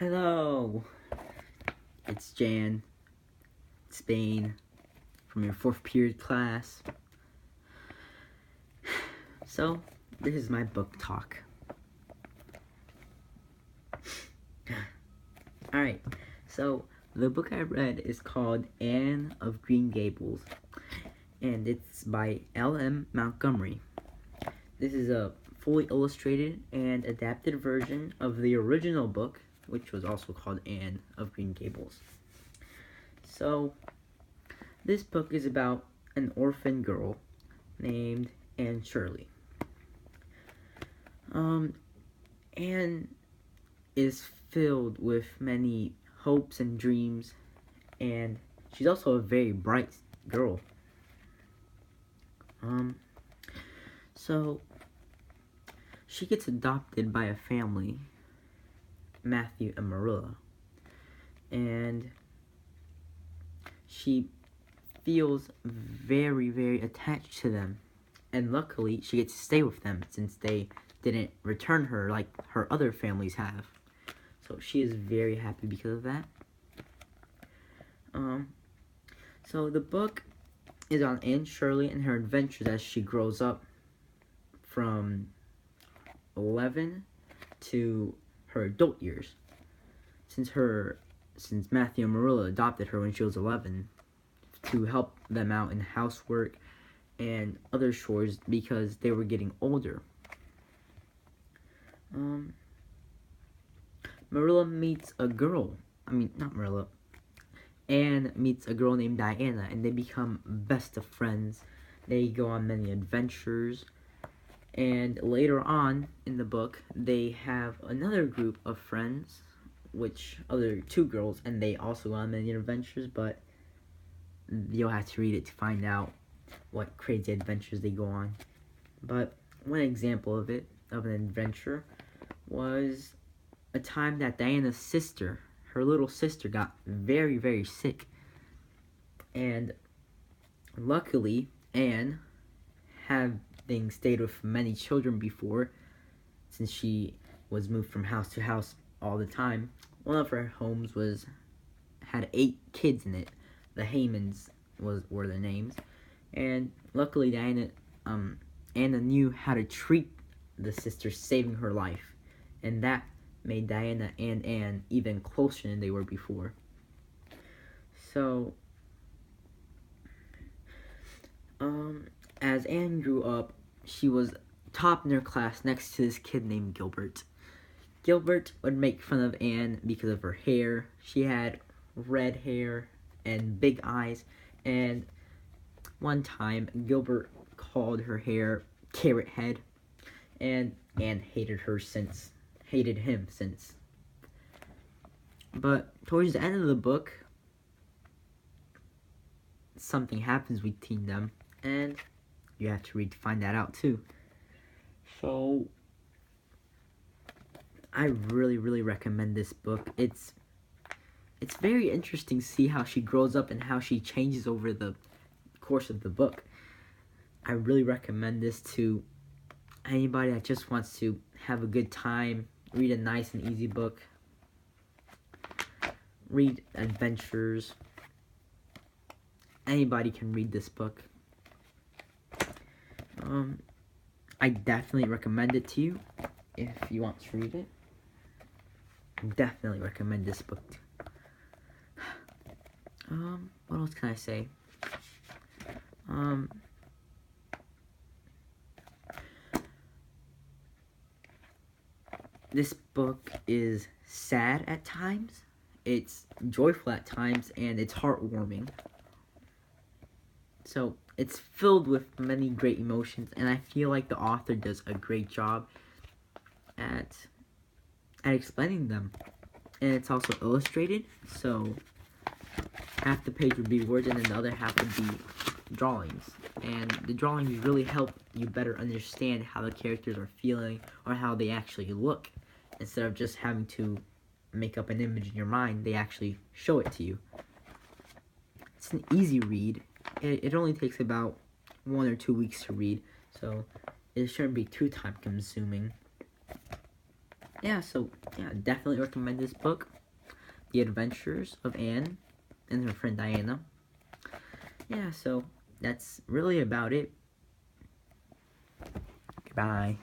Hello, it's Jan, Despaigne, from your 4th period class. So, this is my book talk. Alright, so the book I read is called Anne of Green Gables, and it's by L.M. Montgomery. This is a fully illustrated and adapted version of the original book, which was also called Anne of Green Gables. So, this book is about an orphan girl named Anne Shirley. Anne is filled with many hopes and dreams, and she's also a very bright girl. So she gets adopted by a family, Matthew and Marilla, and she feels very, very attached to them, and luckily she gets to stay with them since they didn't return her like her other families have. So she is very happy because of that. So the book is on Anne Shirley and her adventures as she grows up from 11 to her adult years. Since Matthew and Marilla adopted her when she was 11 to help them out in housework and other chores because they were getting older. Anne meets a girl named Diana, and they become best of friends. They go on many adventures, and later on in the book, they have another group of friends, which other two girls, and they also go on many adventures, but you'll have to read it to find out what crazy adventures they go on. But one example of an adventure, was a time that Diana's sister, her little sister, got very, very sick. And luckily, Anne, having stayed with many children before, since she was moved from house to house all the time, one of her homes had 8 kids in it. The Haymans were the names. And luckily, Anna knew how to treat the sister, saving her life. And that made Diana and Anne even closer than they were before. So, as Anne grew up, she was top in her class next to this kid named Gilbert. Gilbert would make fun of Anne because of her hair. She had red hair and big eyes, and one time Gilbert called her hair Carrot Head, and Anne hated him since. But towards the end of the book, something happens between them, and you have to read to find that out too. So I really, really recommend this book. It's very interesting to see how she grows up and how she changes over the course of the book. I really recommend this to anybody that just wants to have a good time, read a nice and easy book, read adventures. Anybody can read this book. I definitely recommend it to you if you want to read it. Definitely recommend this book. What else can I say? This book is sad at times, it's joyful at times, and it's heartwarming. So, it's filled with many great emotions, and I feel like the author does a great job at explaining them. And it's also illustrated, so half the page would be words and then the other half would be drawings. And the drawings really help you better understand how the characters are feeling or how they actually look. Instead of just having to make up an image in your mind, they actually show it to you. It's an easy read. It only takes about 1 or 2 weeks to read, so it shouldn't be too time consuming. yeah, so yeah, definitely recommend this book, The Adventures of Anne and her friend Diana. Yeah, so that's really about it. Goodbye.